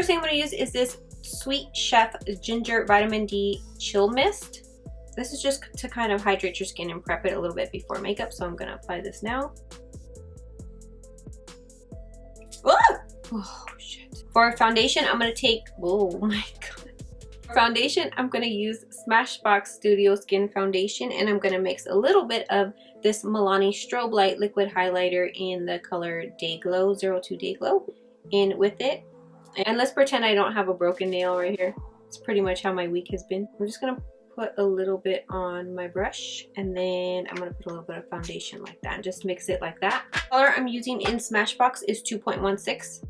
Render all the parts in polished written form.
first thing I'm going to use is this Sweet Chef Ginger Vitamin D Chill Mist. This is just to kind of hydrate your skin and prep it a little bit before makeup, so I'm going to apply this now. Oh shit. For foundation, I'm going to take, oh my god. For foundation, I'm going to use Smashbox Studio Skin Foundation, and I'm going to mix a little bit of this Milani Strobe Light Liquid Highlighter in the color Day Glow, 02 Day Glow, in with it. And let's pretend I don't have a broken nail right here. It's pretty much how my week has been. I'm just going to put a little bit on my brush, and then I'm going to put a little bit of foundation like that and just mix it like that. The color I'm using in Smashbox is 2.16.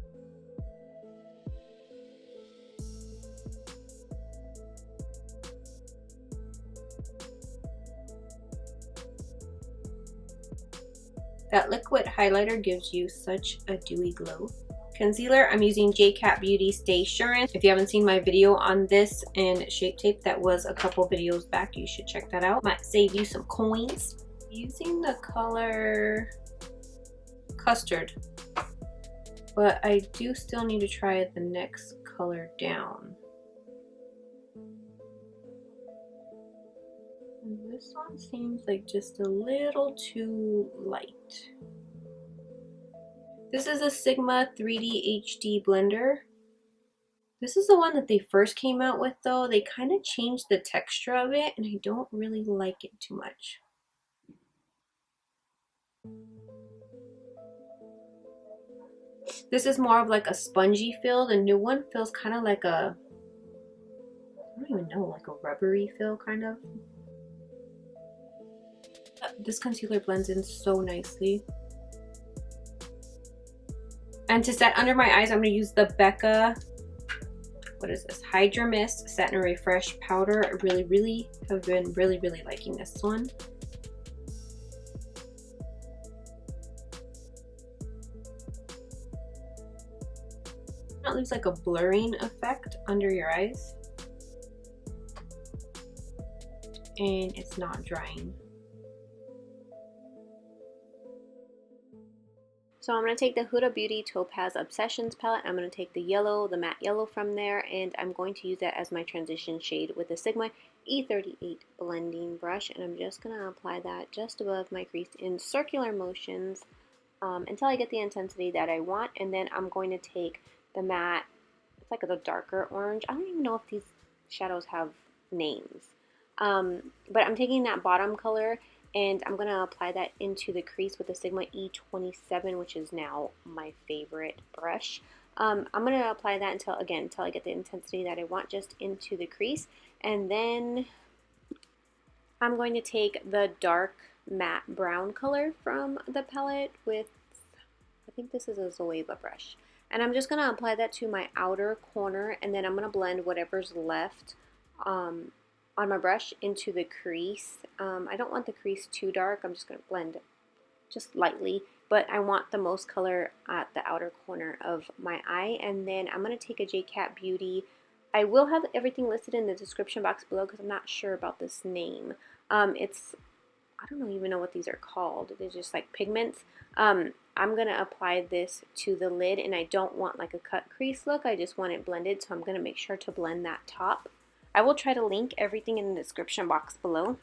That liquid highlighter gives you such a dewy glow. Concealer, I'm using JCat Beauty Stay Assurance. If you haven't seen my video on this and Shape Tape, that was a couple videos back, you should check that out. Might save you some coins. Using the color Custard, but I do still need to try the next color down. This one seems like just a little too light. This is a Sigma 3D HD blender. This is the one that they first came out with though. They kind of changed the texture of it and I don't really like it too much. This is more of like a spongy feel. The new one feels kind of like a, I don't even know, like a rubbery feel kind of. This concealer blends in so nicely. And to set under my eyes, I'm going to use the Becca, what is this? Hydra Mist Set and Refresh Powder. I really have been really liking this one. It leaves like a blurring effect under your eyes. And it's not drying. So I'm going to take the Huda Beauty Topaz Obsessions palette. I'm going to take the yellow, the matte yellow from there, and I'm going to use that as my transition shade with the Sigma E38 blending brush. And I'm just going to apply that just above my crease in circular motions until I get the intensity that I want. And then I'm going to take the matte, it's like a darker orange. I don't even know if these shadows have names. But I'm taking that bottom color and I'm going to apply that into the crease with the Sigma E27, which is now my favorite brush. I'm going to apply that until I get the intensity that I want just into the crease. And then I'm going to take the dark matte brown color from the palette with, I think this is a Zoeva brush. And I'm just going to apply that to my outer corner, and then I'm going to blend whatever's left on my brush into the crease. I don't want the crease too dark. I'm just going to blend just lightly, but I want the most color at the outer corner of my eye. And then I'm going to take a JCat Beauty. I will have everything listed in the description box below because I'm not sure about this name. I don't even know what these are called. They're just like pigments. I'm going to apply this to the lid, and I don't want like a cut crease look. I just want it blended, so I'm going to make sure to blend that top. I will try to link everything in the description box below.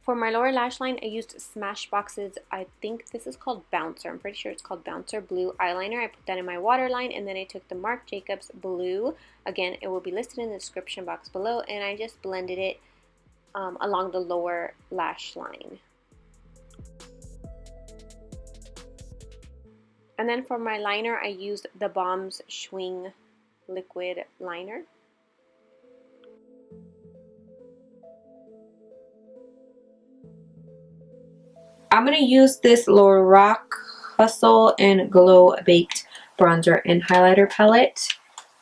For my lower lash line, I used Smashbox's, I think this is called Bouncer. I'm pretty sure it's called Bouncer Blue Eyeliner. I put that in my waterline, and then I took the Marc Jacobs Blue. Again, it will be listed in the description box below, and I just blended it along the lower lash line. And then for my liner, I used the Balm's Schwing Liquid Liner. I'm going to use this Lorac Hustle and Glow Baked Bronzer and Highlighter Palette.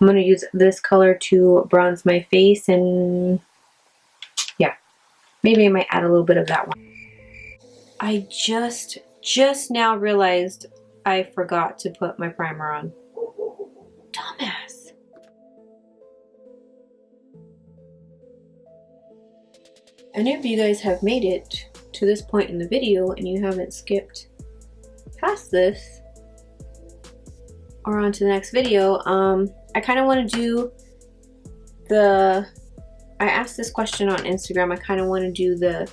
I'm going to use this color to bronze my face, and yeah, maybe I might add a little bit of that one. I just now realized I forgot to put my primer on. Dumbass. And if you guys have made it to this point in the video and you haven't skipped past this, or on to the next video. I kind of want to do the, I asked this question on Instagram. I kind of want to do the,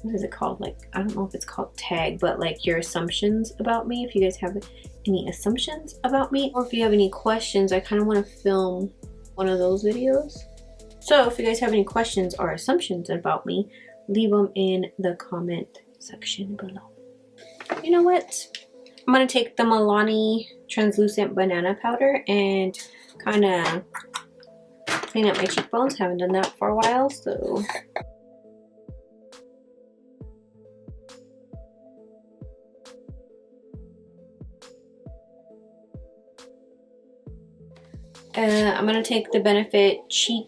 what is it called? Like, I don't know if it's called tag, but like your assumptions about me. If you guys have any assumptions about me, or if you have any questions, I kind of want to film one of those videos. So if you guys have any questions or assumptions about me, leave them in the comment section below. You know what? I'm gonna take the Milani translucent banana powder and kind of clean up my cheekbones. Haven't done that for a while, so. I'm gonna take the Benefit Cheek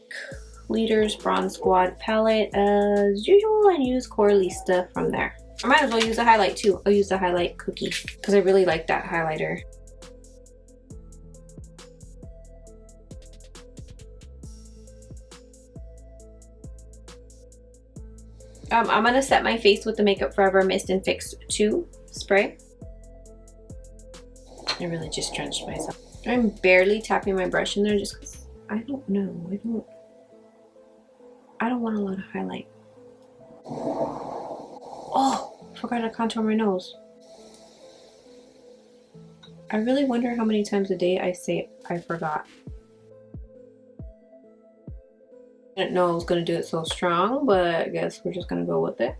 Leaders Bronze Squad palette as usual and use Coralista from there. I might as well use a highlight too. I'll use the highlight cookie because I really like that highlighter. I'm gonna set my face with the Makeup Forever Mist and Fix 2 spray. I really just drenched myself. I'm barely tapping my brush in there just because I don't know. I don't want a lot of highlight. Oh, forgot to contour my nose. I really wonder how many times a day I say I forgot. I didn't know I was gonna do it so strong, but I guess we're just gonna go with it.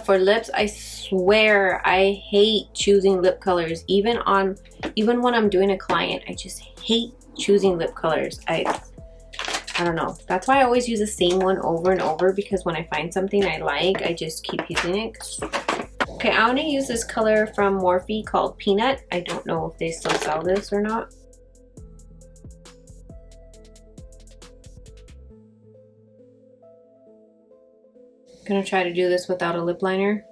For lips, I swear I hate choosing lip colors. Even when I'm doing a client, I just hate choosing lip colors. I don't know. That's why I always use the same one over and over, because when I find something I like, I just keep using it. Okay, I want to use this color from Morphe called Peanut. I don't know if they still sell this or not. Gonna try to do this without a lip liner.